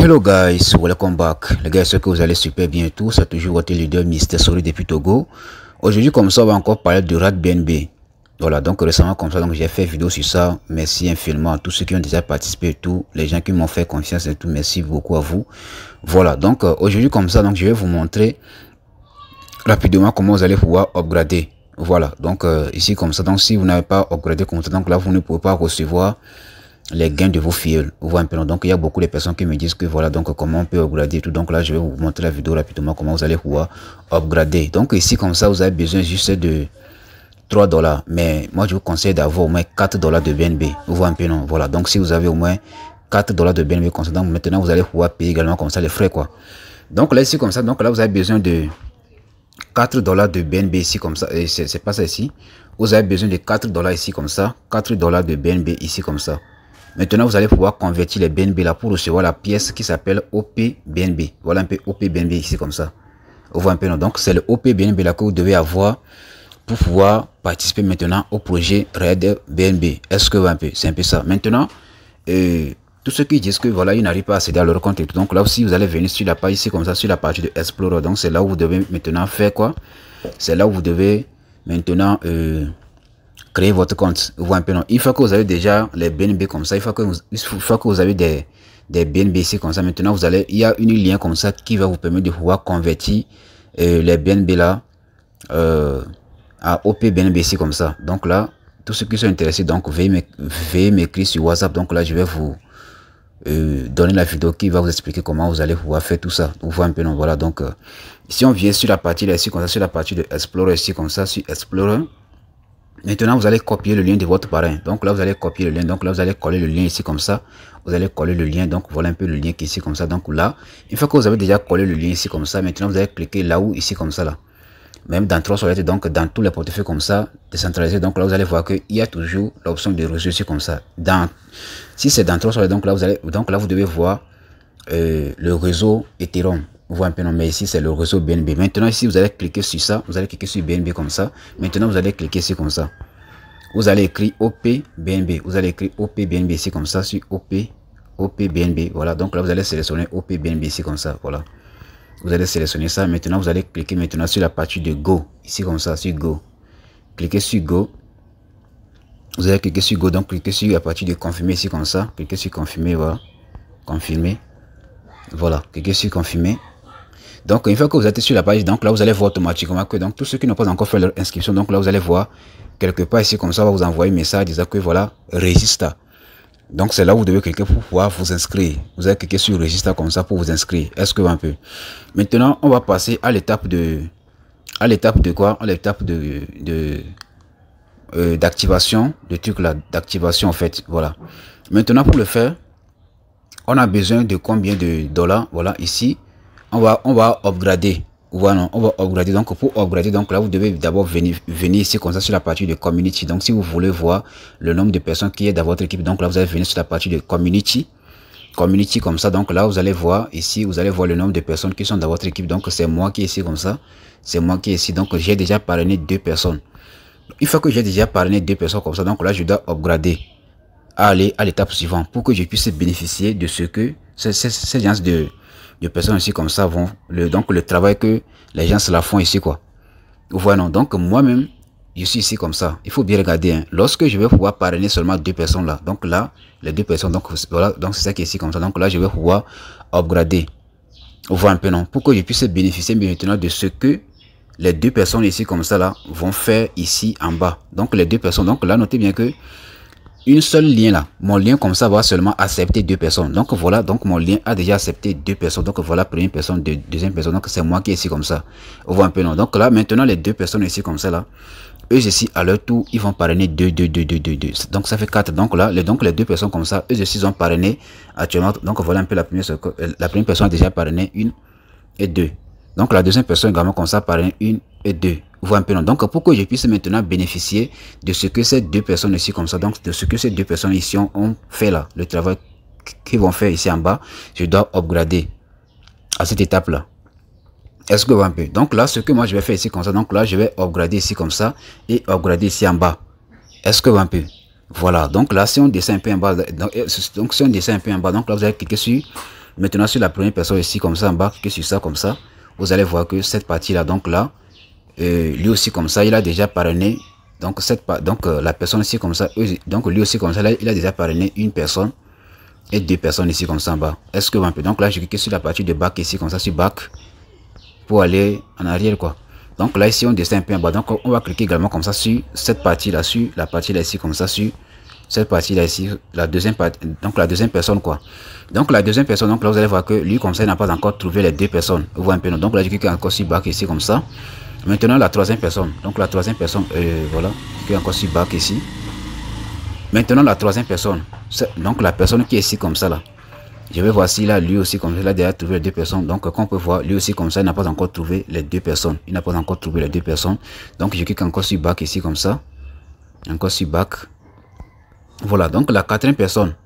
Hello guys, welcome back. Les gars, j'espère que vous allez super bien et tout. C'est toujours votre leader Mister Sori depuis Togo. Aujourd'hui, comme ça, on va encore parler de RAD BNB. Voilà, donc récemment comme ça, donc j'ai fait vidéo sur ça. Merci infiniment à tous ceux qui ont déjà participé et tout, les gens qui m'ont fait confiance et tout. Merci beaucoup à vous. Voilà, donc aujourd'hui comme ça, donc je vais vous montrer rapidement comment vous allez pouvoir upgrader. Voilà, donc ici comme ça, donc si vous n'avez pas upgradé comme ça, donc là vous ne pouvez pas recevoir les gains de vos filleuls. Vous voyez un peu, donc il y a beaucoup de personnes qui me disent que voilà, donc comment on peut upgrader et tout. Donc là je vais vous montrer la vidéo rapidement comment vous allez pouvoir upgrader. Donc ici comme ça vous avez besoin juste de 3 $, mais moi je vous conseille d'avoir au moins 4 $ de BNB. Vous voyez un peu, non? Voilà, donc si vous avez au moins 4 $ de BNB comme ça, donc maintenant vous allez pouvoir payer également comme ça les frais, quoi. Donc là ici comme ça, donc là vous avez besoin de 4 $ de BNB ici comme ça, et c'est pas ça ici. Vous avez besoin de 4 $ ici comme ça, 4 $ de BNB ici comme ça. Maintenant vous allez pouvoir convertir les BNB là pour recevoir la pièce qui s'appelle OP-BNB. Voilà un peu OP-BNB ici comme ça. Vous voyez un peu, non? Donc c'est le OP-BNB là que vous devez avoir pour pouvoir participer maintenant au projet RAD BNB. Est-ce que vous voyez un peu? C'est un peu ça. Maintenant, tous ceux qui disent que voilà, ils n'arrivent pas à accéder à leur compte et tout. Donc là aussi, vous allez venir sur la page ici comme ça, sur la partie de Explorer. Donc c'est là où vous devez maintenant faire quoi? C'est là où vous devez maintenant créer votre compte. Vous voyez un peu, non? Il faut que vous avez déjà les BNB comme ça. Il faut que vous avez des BNB ici comme ça. Maintenant, vous allez, il y a une lien comme ça qui va vous permettre de pouvoir convertir les BNB là à OP BNB ici comme ça. Donc là, tous ceux qui sont intéressés, donc veuillez m'écrire sur WhatsApp. Donc là, je vais vous donner la vidéo qui va vous expliquer comment vous allez pouvoir faire tout ça. Vous voyez un peu, non? Voilà, donc si on vient sur la partie là ici comme ça, sur la partie de Explorer ici comme ça, sur Explorer. Maintenant, vous allez copier le lien de votre parrain. Donc là, vous allez copier le lien. Donc là, vous allez coller le lien ici comme ça. Vous allez coller le lien. Donc voilà un peu le lien qui est ici comme ça. Donc là, une fois que vous avez déjà collé le lien ici comme ça, maintenant vous allez cliquer là-haut ici comme ça là. Même dans 3 solettes, donc dans tous les portefeuilles comme ça, décentralisés. Donc là, vous allez voir qu'il y a toujours l'option de réseau ici comme ça. Si c'est dans 3 solettes, donc là, vous devez voir le réseau Ethereum. Vous voyez un peu, non, mais ici c'est le réseau BNB. Maintenant ici vous allez cliquer sur ça, vous allez cliquer sur BNB comme ça. Maintenant vous allez cliquer ici comme ça. Vous allez écrire OP BNB. Vous allez écrire OP BNB ici comme ça sur OP BNB. Voilà, donc là vous allez sélectionner OP BNB ici comme ça. Voilà, vous allez sélectionner ça. Maintenant vous allez cliquer maintenant sur la partie de Go ici comme ça, sur Go. Cliquez sur Go. Vous allez cliquer sur Go, donc cliquez sur la partie de confirmer ici comme ça. Cliquez sur confirmer, voilà, confirmer. Voilà, cliquez sur confirmer. Donc une fois que vous êtes sur la page, donc là vous allez voir automatiquement que donc tous ceux qui n'ont pas encore fait leur inscription, donc là vous allez voir quelque part ici comme ça, on va vous envoyer un message disant que voilà, registre. Donc c'est là où vous devez cliquer pour pouvoir vous inscrire. Vous allez cliquer sur registre comme ça pour vous inscrire. Est-ce que un peu? Maintenant on va passer à l'étape de quoi? À l'étape d'activation, de truc là, d'activation en fait. Voilà. Maintenant pour le faire, on a besoin de combien de $? Voilà, ici on va upgrader. Voilà, on va upgrader. Donc pour upgrader, donc là vous devez d'abord venir ici comme ça sur la partie de community. Donc si vous voulez voir le nombre de personnes qui est dans votre équipe, donc là vous allez venir sur la partie de community comme ça. Donc là vous allez voir ici, vous allez voir le nombre de personnes qui sont dans votre équipe. Donc c'est moi qui est ici comme ça, c'est moi qui est ici. Donc j'ai déjà parrainé 2 personnes. Une fois que j'ai déjà parrainé 2 personnes comme ça, donc là je dois upgrader à aller à l'étape suivante pour que je puisse bénéficier de ce que ces gens de personnes ici comme ça vont donc le travail que les gens se la font ici, quoi. Vous voyez, non? Donc moi-même je suis ici comme ça. Il faut bien regarder, hein. Lorsque je vais pouvoir parrainer seulement 2 personnes là, donc là les 2 personnes, donc voilà, donc c'est ça qui est ici comme ça. Donc là je vais pouvoir upgrader. Vous voyez un peu, non? Pour que je puisse bénéficier maintenant de ce que les 2 personnes ici comme ça là vont faire ici en bas. Donc les 2 personnes, donc là notez bien que une seule lien là, mon lien comme ça va seulement accepter 2 personnes. Donc voilà, donc mon lien a déjà accepté 2 personnes. Donc voilà, première personne, deuxième personne. Donc c'est moi qui est ici comme ça. On voit un peu, non? Donc là maintenant les 2 personnes ici comme ça là, eux ici à leur tour ils vont parrainer 2. Donc ça fait 4. Donc là les 2 personnes comme ça, eux ici ont parrainé actuellement. Donc voilà un peu la première personne a déjà parrainé 1 et 2. Donc la deuxième personne également comme ça parraine 1 et 2. Vous voyez un peu, non? Donc pour que je puisse maintenant bénéficier de ce que ces 2 personnes ici comme ça, donc de ce que ces 2 personnes ici ont fait là, le travail qu'ils vont faire ici en bas, je dois upgrader à cette étape là. Est-ce que vous voyez un peu? Donc là ce que moi je vais faire ici comme ça, donc là je vais upgrader ici comme ça et upgrader ici en bas. Est-ce que vous voyez un peu? Voilà, donc là si on descend un peu en bas, donc si on descend un peu en bas, donc là vous allez cliquer sur Maintenant, sur la première personne ici, comme ça, en bas, cliquez sur ça, comme ça. Vous allez voir que cette partie-là, donc là, lui aussi, comme ça, il a déjà parrainé. Donc, la personne ici, comme ça, donc lui aussi, comme ça, là, il a déjà parrainé une personne et deux personnes ici, comme ça, en bas. Est-ce que vous pouvez? Donc là, je clique sur la partie de back ici, comme ça, sur back, pour aller en arrière, quoi. Donc là, ici, on descend un peu en bas. Donc, on va cliquer également comme ça sur cette partie-là, sur la partie-là ici, comme ça, sur cette partie-là ici, la deuxième partie, donc la deuxième personne, quoi. Donc la deuxième personne, donc là, vous allez voir que lui, comme ça, il n'a pas encore trouvé les deux personnes. Vous voyez un peu, non? Donc là, je clique encore sur back ici, comme ça. Maintenant, la troisième personne. Donc la troisième personne, voilà, je clique encore sur back ici. Maintenant, la troisième personne. Donc la personne qui est ici, comme ça, là. Je vais voir si là, lui aussi, comme ça, il a déjà trouvé les deux personnes. Donc, comme on peut voir, lui aussi, comme ça, il n'a pas encore trouvé les deux personnes. Il n'a pas encore trouvé les deux personnes. Donc, je clique encore sur back ici, comme ça. Encore sur back. Voilà, donc la quatrième personne.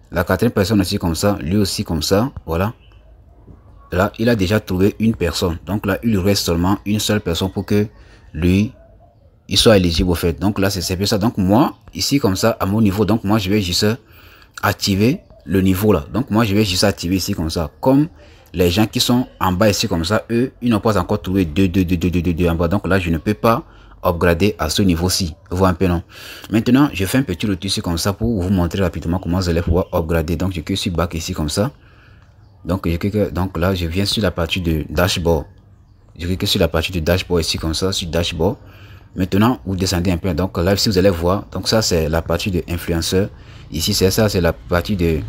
La quatrième personne aussi, comme ça. Lui aussi, comme ça. Voilà. Là, il a déjà trouvé une personne. Donc là, il lui reste seulement une seule personne pour que lui, il soit éligible au fait. Donc là, c'est bien ça. Donc moi, ici, comme ça, à mon niveau, donc moi, je vais juste activer le niveau là. Donc moi je vais juste activer ici comme ça. Comme les gens qui sont en bas ici comme ça, eux, ils n'ont pas encore trouvé 2 en bas. Donc là, je ne peux pas upgrader à ce niveau-ci. Vous voyez un peu, non? Maintenant, je fais un petit retour ici comme ça pour vous montrer rapidement comment vous allez pouvoir upgrader. Donc je clique sur back ici comme ça. Donc là, je viens sur la partie de dashboard. Je clique sur la partie de dashboard ici comme ça, sur dashboard. Maintenant, vous descendez un peu. Donc là, si vous allez voir, donc ça c'est la partie de influenceur. Ici c'est ça, c'est la partie de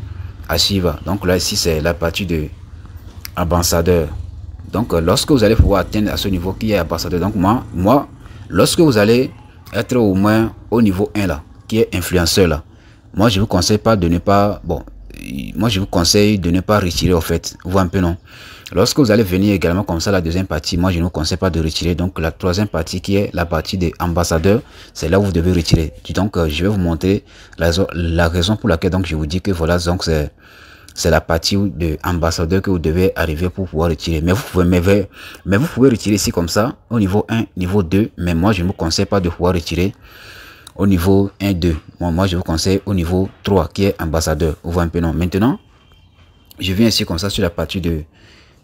archive. Donc là, ici c'est la partie de ambassadeur. Donc lorsque vous allez pouvoir atteindre à ce niveau qui est ambassadeur, donc moi, lorsque vous allez être au moins au niveau 1 là, qui est influenceur là, moi je vous conseille pas de ne pas, moi je vous conseille de ne pas retirer au fait. Vous voyez un peu, non? Lorsque vous allez venir également comme ça la deuxième partie, moi je ne vous conseille pas de retirer. Donc la troisième partie qui est la partie des ambassadeurs, c'est là où vous devez retirer. Donc je vais vous montrer la raison pour laquelle donc je vous dis que voilà, donc c'est la partie de ambassadeur que vous devez arriver pour pouvoir retirer. Mais vous pouvez retirer ici comme ça au niveau 1, niveau 2, mais moi je ne vous conseille pas de pouvoir retirer au niveau 1, 2. Moi je vous conseille au niveau 3 qui est ambassadeur. Vous voyez un peu, non? Maintenant, je viens ici comme ça sur la partie de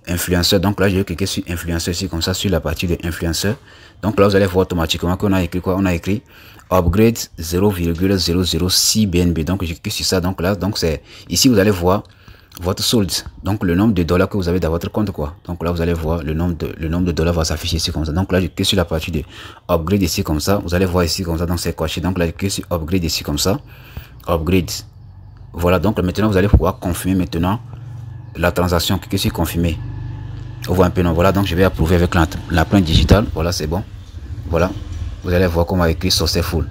influenceur. Donc là, je vais cliquer sur influenceur ici comme ça sur la partie de influenceur. Donc là, vous allez voir automatiquement qu'on a écrit quoi? On a écrit upgrade 0,006 BNB. Donc je clique sur ça. Donc là, donc c'est ici vous allez voir votre solde. Donc le nombre de dollars que vous avez dans votre compte, quoi. Donc là, vous allez voir le nombre de dollars va s'afficher ici comme ça. Donc là, je clique sur la partie de upgrade ici comme ça. Vous allez voir ici comme ça. Donc c'est coché. Donc là, je clique sur upgrade ici comme ça. Upgrade. Voilà. Donc maintenant, vous allez pouvoir confirmer maintenant la transaction. Cliquez sur confirmer. Vous voyez un peu, non? Voilà, donc je vais approuver avec l'empreinte digitale. Voilà, c'est bon. Voilà, vous allez voir qu'on va écrire successful.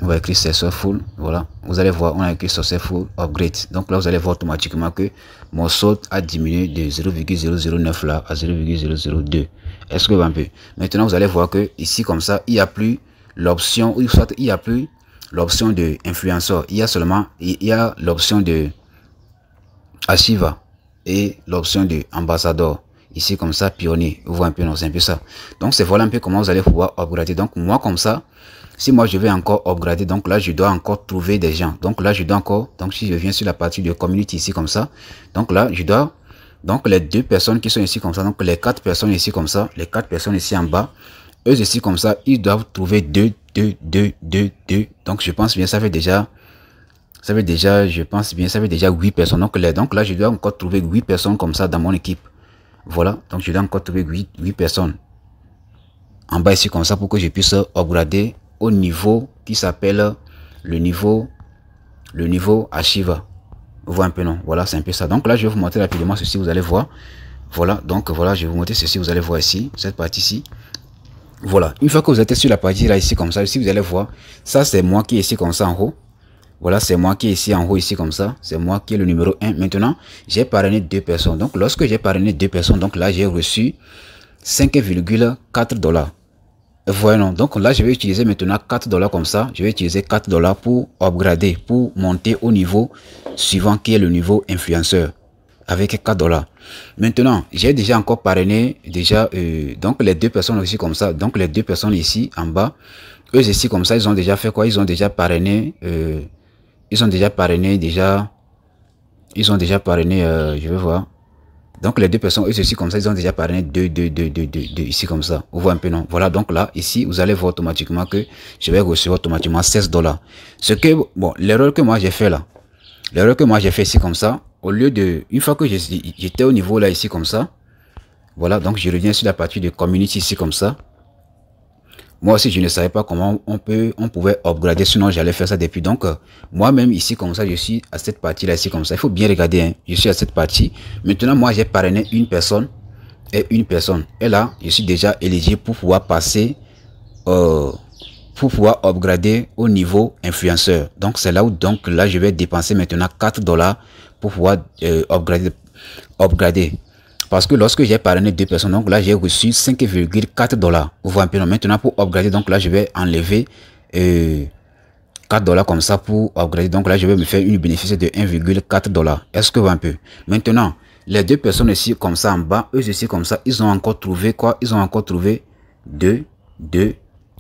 On va écrire successful. Voilà, vous allez voir, on a écrit successful upgrade. Donc là, vous allez voir automatiquement que mon solde a diminué de 0,009 là à 0,002. Est-ce que vous voyez un peu? Maintenant, vous allez voir que ici, comme ça, il n'y a plus l'option, ou soit il n'y a plus l'option de influenceur. Il y a seulement, il y a l'option de archive et l'option de ambassadeur ici comme ça, pionnier. Vous voyez un peu, non? C'est un peu ça. Donc c'est voilà un peu comment vous allez pouvoir upgrader. Donc moi comme ça, si moi je vais encore upgrader, donc là je dois encore trouver des gens. Donc là je dois encore, donc si je viens sur la partie de community ici comme ça, donc là je dois, donc les deux personnes qui sont ici comme ça, donc les quatre personnes ici comme ça, les quatre personnes ici en bas, eux ici comme ça, ils doivent trouver 2. Donc je pense bien, ça fait déjà, je pense bien, ça fait déjà 8 personnes. Donc là, je dois encore trouver 8 personnes comme ça dans mon équipe. Voilà, donc je dois encore trouver 8 personnes en bas ici comme ça pour que je puisse upgrader au niveau qui s'appelle le niveau archive. Vous voyez un peu, non? Voilà, c'est un peu ça. Donc là, je vais vous montrer rapidement ceci, vous allez voir. Voilà, donc voilà, je vais vous montrer ceci, vous allez voir ici, cette partie-ci. Voilà, une fois que vous êtes sur la partie là, ici comme ça, ici vous allez voir, ça c'est moi qui est ici comme ça en haut. Voilà, c'est moi qui est ici en haut, ici comme ça. C'est moi qui est le numéro 1. Maintenant, j'ai parrainé 2 personnes. Donc, lorsque j'ai parrainé 2 personnes, donc là, j'ai reçu 5,4 dollars. Voyons, donc là, je vais utiliser maintenant 4 dollars comme ça. Je vais utiliser 4 dollars pour upgrader, pour monter au niveau suivant qui est le niveau influenceur. Avec 4 dollars. Maintenant, j'ai déjà encore parrainé, donc les 2 personnes ici comme ça. Donc, les 2 personnes ici en bas, eux ici comme ça, ils ont déjà fait quoi? Ils ont déjà parrainé. Ils ont déjà parrainé Ils ont déjà parrainé, je vais voir. Donc les deux personnes, eux aussi comme ça, ils ont déjà parrainé 2 ici comme ça. Vous voyez un peu, non? Voilà, donc là, ici, vous allez voir automatiquement que je vais recevoir automatiquement 16 $. Ce que, bon, l'erreur que moi j'ai fait là, l'erreur que moi j'ai fait ici comme ça, au lieu de, une fois que j'étais au niveau là ici comme ça, voilà, donc je reviens sur la partie de community ici comme ça. Moi aussi, je ne savais pas comment on pouvait upgrader, sinon j'allais faire ça depuis. Donc, moi-même ici comme ça, je suis à cette partie-là ici comme ça. Il faut bien regarder, hein. Je suis à cette partie. Maintenant, moi, j'ai parrainé une personne et une personne. Et là, je suis déjà éligible pour pouvoir passer, pour pouvoir upgrader au niveau influenceur. Donc, c'est là où, donc, là, je vais dépenser maintenant 4 $ pour pouvoir upgrader. Parce que lorsque j'ai parrainé 2 personnes, donc là j'ai reçu 5,4 $. Vous voyez un peu. Maintenant pour upgrader, donc là je vais enlever 4 $ comme ça pour upgrader. Donc là je vais me faire une bénéfice de 1,4 $. Est-ce que vous voyez un peu? Maintenant, les deux personnes ici comme ça en bas, eux ici comme ça, ils ont encore trouvé quoi? Ils ont encore trouvé 2, 2,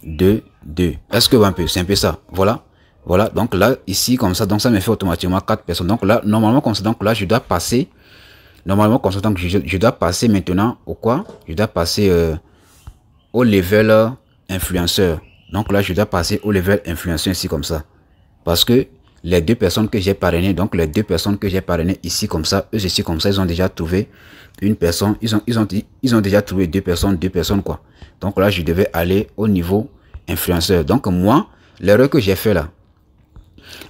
2, 2. Est-ce que vous voyez un peu? C'est un peu ça. Voilà. Voilà. Donc là, ici comme ça, donc ça me fait automatiquement 4 personnes. Donc là, normalement comme ça, donc là je dois passer. Normalement, comme ça, donc je dois passer maintenant au quoi? Je dois passer au level influenceur. Donc là, je dois passer au level influenceur ici comme ça. Parce que les deux personnes que j'ai parrainées, donc les deux personnes que j'ai parrainées ici comme ça, eux ici comme ça, ils ont déjà trouvé une personne. Ils ont déjà trouvé deux personnes quoi. Donc là, je devais aller au niveau influenceur. Donc moi, l'erreur que j'ai fait là,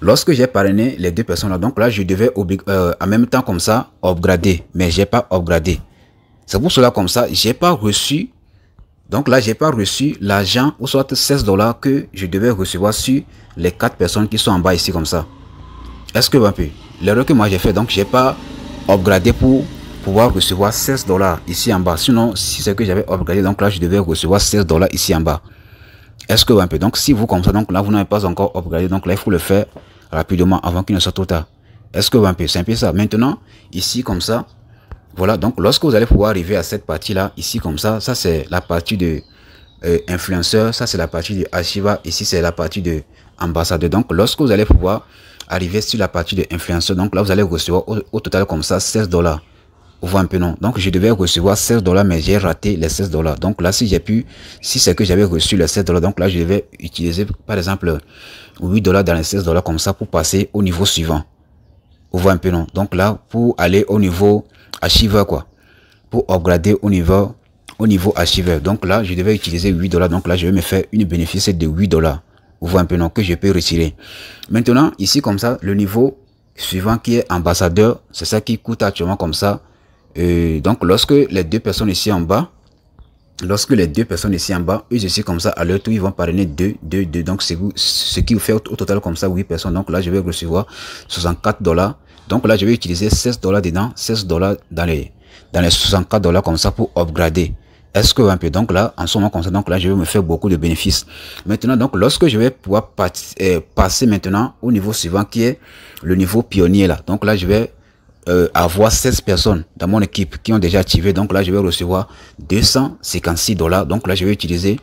lorsque j'ai parrainé les deux personnes là, donc là je devais en même temps comme ça upgrader, mais j'ai pas upgradé. C'est pour cela comme ça, j'ai pas reçu. Donc là j'ai pas reçu l'argent ou soit 16 $ que je devais recevoir sur les 4 personnes qui sont en bas ici comme ça. Est-ce que un peu l'erreur que moi j'ai fait, donc j'ai pas upgradé pour pouvoir recevoir 16 $ ici en bas. Sinon si c'est que j'avais upgradé, donc là je devais recevoir 16 $ ici en bas. Est-ce que un peu, donc si vous comme ça, donc là vous n'avez pas encore upgradé, donc là il faut le faire rapidement avant qu'il ne soit trop tard. Est-ce que un peu, c'est un peu ça. Maintenant ici comme ça, voilà, donc lorsque vous allez pouvoir arriver à cette partie là ici comme ça, ça c'est la partie de influenceur, ça c'est la partie de archiva, ici c'est la partie de ambassadeur. Donc lorsque vous allez pouvoir arriver sur la partie de influenceur, donc là vous allez recevoir au total comme ça 16 $. Vous voyez un peu, non? Donc je devais recevoir 16 $, mais j'ai raté les 16 $. Donc là si c'est que j'avais reçu les 16 $, donc là je devais utiliser par exemple 8 $ dans les 16 $ comme ça pour passer au niveau suivant. Vous voyez un peu, non? Donc là pour aller au niveau archiveur quoi, pour upgrader au niveau archiveur. Donc là je devais utiliser 8 $. Donc là je vais me faire une bénéfice de 8 $. Vous voyez un peu, non? Que je peux retirer. Maintenant ici comme ça, le niveau suivant qui est ambassadeur, c'est ça qui coûte actuellement comme ça. Donc lorsque les deux personnes ici en bas, eux ici comme ça, à leur tour ils vont parrainer 2, 2, 2. Donc c'est ce qui vous fait au total comme ça 8 personnes. Donc là je vais recevoir 64 $. Donc là je vais utiliser 16 $ dedans, 16 $ dans les 64 $ comme ça pour upgrader. Est-ce que un peu, donc là en ce moment comme ça, donc là je vais me faire beaucoup de bénéfices. Maintenant donc lorsque je vais pouvoir passer maintenant au niveau suivant qui est le niveau pionnier là, donc là je vais avoir 16 personnes dans mon équipe qui ont déjà activé. Donc là je vais recevoir 256 $. Donc là je vais utiliser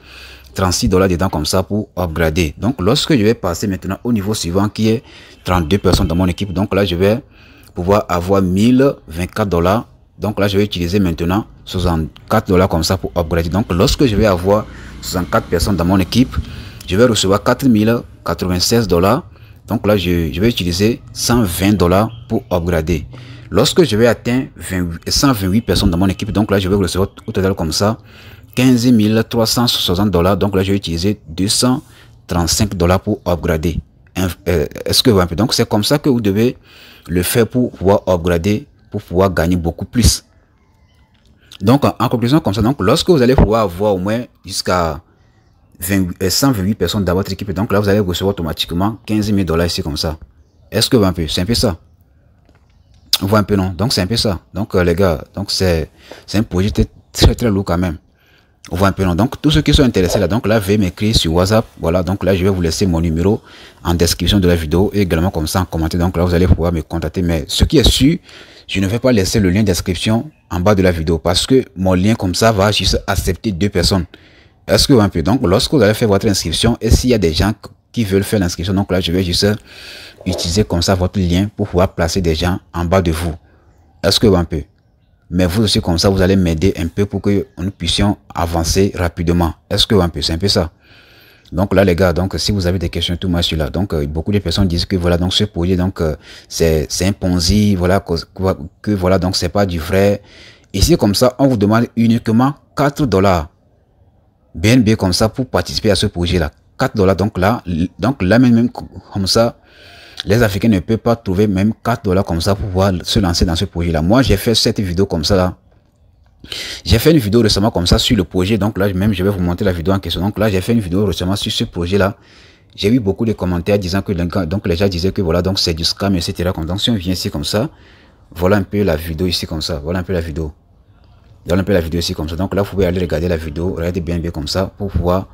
36 $ dedans comme ça pour upgrader. Donc lorsque je vais passer maintenant au niveau suivant qui est 32 personnes dans mon équipe, donc là je vais pouvoir avoir 1024 $. Donc là je vais utiliser maintenant 64 $ comme ça pour upgrader. Donc lorsque je vais avoir 64 personnes dans mon équipe, je vais recevoir 4096 $. Donc là je vais utiliser 120 $ pour upgrader. Lorsque je vais atteindre 128 personnes dans mon équipe, donc là je vais recevoir au total comme ça 15 360 $. Donc là je vais utiliser 235 $ pour upgrader. Est-ce que vous voyez? Donc c'est comme ça que vous devez le faire pour pouvoir upgrader, pour pouvoir gagner beaucoup plus. Donc en conclusion comme ça, donc lorsque vous allez pouvoir avoir au moins jusqu'à 128 personnes dans votre équipe, donc là vous allez recevoir automatiquement 15 000 $ ici comme ça. Est-ce que vous voyez un peu? C'est un peu ça. Vous voyez un peu, non? Donc c'est un peu ça. Donc les gars, donc c'est un projet très lourd quand même. Vous voyez un peu, non? Donc tous ceux qui sont intéressés là, donc là veuillez m'écrire sur WhatsApp. Voilà, donc là je vais vous laisser mon numéro en description de la vidéo et également comme ça en commentaire. Donc là vous allez pouvoir me contacter. Mais ce qui est sûr, je ne vais pas laisser le lien de description en bas de la vidéo parce que mon lien comme ça va juste accepter 2 personnes. Est-ce que vous voyez un peu? Donc lorsque vous allez faire votre inscription et s'il y a des gens qui veulent faire l'inscription, donc là je vais juste utiliser comme ça votre lien pour pouvoir placer des gens en bas de vous. Est-ce que un peu? Mais vous aussi comme ça, vous allez m'aider un peu pour que nous puissions avancer rapidement. Est-ce que un peu? C'est un peu ça. Donc là les gars, donc si vous avez des questions tout moi sur là, donc beaucoup de personnes disent que voilà donc ce projet donc c'est un Ponzi, voilà que voilà donc c'est pas du vrai. Ici comme ça, on vous demande uniquement 4 dollars BNB comme ça pour participer à ce projet là. 4 dollars donc là même comme ça, les Africains ne peuvent pas trouver même 4 dollars comme ça pour pouvoir se lancer dans ce projet là. Moi j'ai fait cette vidéo comme ça là. J'ai fait une vidéo récemment comme ça sur le projet, donc là même je vais vous montrer la vidéo en question. Donc là j'ai fait une vidéo récemment sur ce projet là. J'ai eu beaucoup de commentaires disant que donc les gens disaient que voilà donc c'est du scam etc. Donc si on vient ici comme ça, voilà un peu la vidéo ici comme ça, voilà un peu la vidéo. Voilà un peu la vidéo ici comme ça. Donc là vous pouvez aller regarder la vidéo, regardez bien comme ça pour pouvoir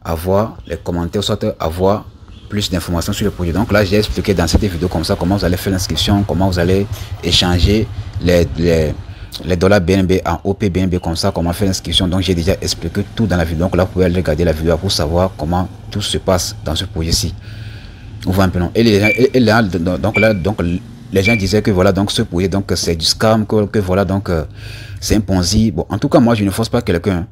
avoir les commentaires, soit avoir plus d'informations sur le projet. Donc là j'ai expliqué dans cette vidéo comme ça comment vous allez faire l'inscription, comment vous allez échanger les dollars BNB en OP BNB comme ça, comment faire l'inscription. Donc j'ai déjà expliqué tout dans la vidéo. Donc là vous pouvez aller regarder la vidéo pour savoir comment tout se passe dans ce projet-ci. Vous voyez un peu non? Et là, donc les gens disaient que voilà donc ce projet donc c'est du scam, que voilà donc c'est un Ponzi. Bon, en tout cas moi je ne force pas quelqu'un.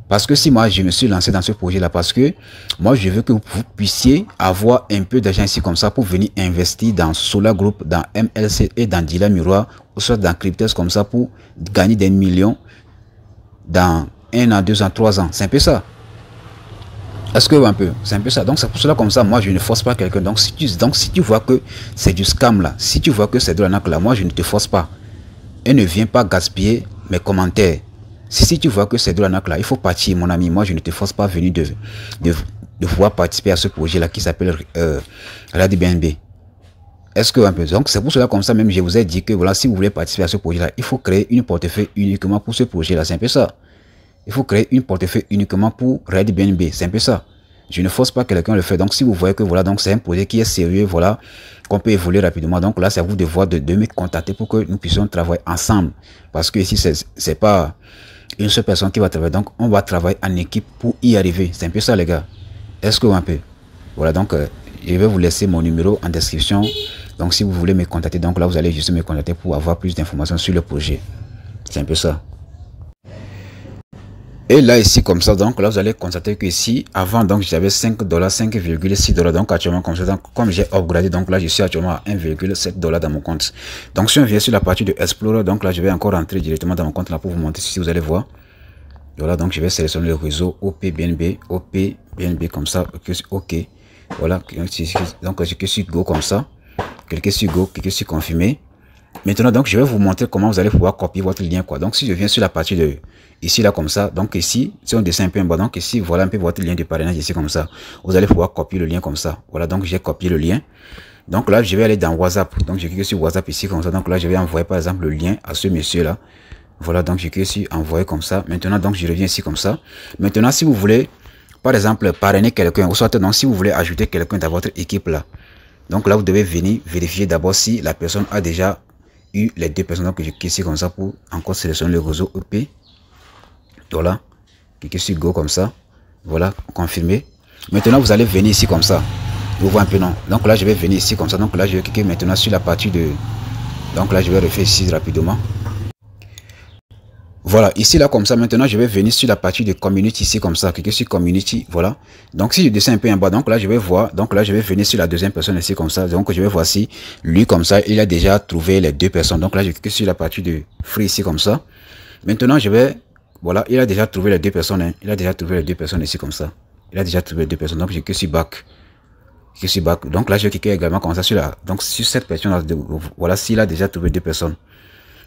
Parce que si moi je me suis lancé dans ce projet là, parce que moi je veux que vous puissiez avoir un peu d'argent ici comme ça pour venir investir dans Solar Group, dans MLC et dans Dealer Miroir, ou soit dans Cryptex comme ça pour gagner des millions dans 1 an, 2 ans, 3 ans. C'est un peu ça. Est-ce que un peu? C'est un peu ça. Donc c'est pour cela comme ça, moi je ne force pas quelqu'un. Donc si tu vois que c'est du scam là, si tu vois que c'est de l'arnaque là, moi je ne te force pas. Et ne viens pas gaspiller mes commentaires. Si tu vois que c'est de l'arnaque là, il faut partir mon ami. Moi je ne te force pas à venir de pouvoir participer à ce projet là qui s'appelle Rad BNB. Est-ce que un peu? Donc c'est pour cela comme ça même je vous ai dit que voilà, si vous voulez participer à ce projet là, il faut créer une portefeuille uniquement pour ce projet là. C'est un peu ça. Il faut créer une portefeuille uniquement pour Rad BNB. C'est un peu ça. Je ne force pas quelqu'un le faire. Donc si vous voyez que voilà donc c'est un projet qui est sérieux, voilà, qu'on peut évoluer rapidement. Donc là c'est à vous de voir de me contacter pour que nous puissions travailler ensemble. Parce que ici c'est pas une seule personne qui va travailler. Donc on va travailler en équipe pour y arriver. C'est un peu ça les gars. Est-ce que un peu? Voilà donc je vais vous laisser mon numéro en description. Donc si vous voulez me contacter, donc là vous allez juste me contacter pour avoir plus d'informations sur le projet. C'est un peu ça. Et là ici comme ça, donc là vous allez constater que ici avant donc j'avais 5 dollars, 5,6 dollars, donc actuellement comme ça, donc comme j'ai upgradé, donc là je suis actuellement à 1,7 dollars dans mon compte. Donc si on vient sur la partie de Explorer, donc là je vais encore rentrer directement dans mon compte là pour vous montrer si vous allez voir. Voilà, donc je vais sélectionner le réseau OPBNB comme ça, ok, voilà, donc je clique sur Go comme ça, cliquez sur Go, cliquez sur Confirmer. Maintenant donc je vais vous montrer comment vous allez pouvoir copier votre lien quoi. Donc si je viens sur la partie de ici là comme ça, donc ici si on descend un peu en bas, donc ici voilà un peu votre lien de parrainage ici comme ça, vous allez pouvoir copier le lien comme ça. Voilà, donc j'ai copié le lien. Donc là je vais aller dans WhatsApp, donc je clique sur WhatsApp ici comme ça. Donc là je vais envoyer par exemple le lien à ce monsieur là. Voilà, donc je clique sur envoyer comme ça. Maintenant donc je reviens ici comme ça. Maintenant si vous voulez par exemple parrainer quelqu'un, ou soit donc si vous voulez ajouter quelqu'un dans votre équipe là, donc là vous devez venir vérifier d'abord si la personne a déjà eu les deux personnes. Donc je clique ici comme ça pour encore sélectionner le réseau EP. Voilà, cliquez sur Go comme ça. Voilà, confirmer. Maintenant vous allez venir ici comme ça. Vous voyez un peu non? Donc là je vais venir ici comme ça. Donc là je vais cliquer maintenant sur la partie de, donc là je vais refaire ici rapidement. Voilà, ici là comme ça, maintenant je vais venir sur la partie de community ici comme ça, cliquer sur community, voilà. Donc si je descends un peu en bas, donc là je vais voir, donc là je vais venir sur la deuxième personne ici comme ça, donc je vais voir si lui comme ça, il a déjà trouvé les deux personnes. Donc là je clique sur la partie de free ici comme ça. Maintenant je vais, voilà, il a déjà trouvé les deux personnes, hein. Il a déjà trouvé les deux personnes ici comme ça. Il a déjà trouvé les deux personnes, donc je clique sur back. Donc là je vais cliquer également comme ça sur la, donc sur cette personne là, voilà, s'il a déjà trouvé deux personnes.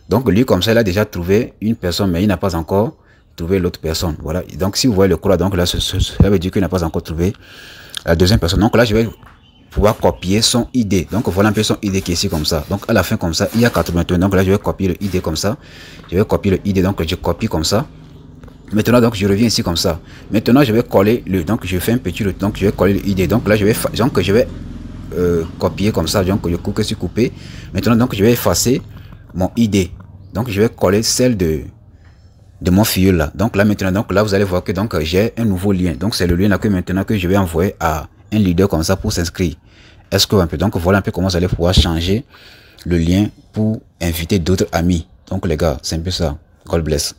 Donc lui comme ça il a déjà trouvé une personne mais il n'a pas encore trouvé l'autre personne. Voilà, donc si vous voyez le croix, donc là ça veut dire qu'il n'a pas encore trouvé la deuxième personne. Donc là je vais pouvoir copier son ID. Donc voilà un peu son ID qui est ici comme ça. Donc à la fin comme ça il y a 81. Donc là je vais copier le ID comme ça. Je vais copier le ID, donc je copie comme ça. Maintenant donc je reviens ici comme ça. Maintenant je vais coller le, donc je fais un petit, donc je vais coller le ID. Donc là je vais copier comme ça. Donc je coupe sur couper. Maintenant donc je vais effacer mon ID, donc je vais coller celle de mon filleul là. Donc là maintenant, donc là vous allez voir que donc j'ai un nouveau lien. Donc c'est le lien là que maintenant que je vais envoyer à un leader comme ça pour s'inscrire. Est-ce que un peu, donc voilà un peu comment vous allez pouvoir changer le lien pour inviter d'autres amis. Donc les gars, c'est un peu ça. God bless.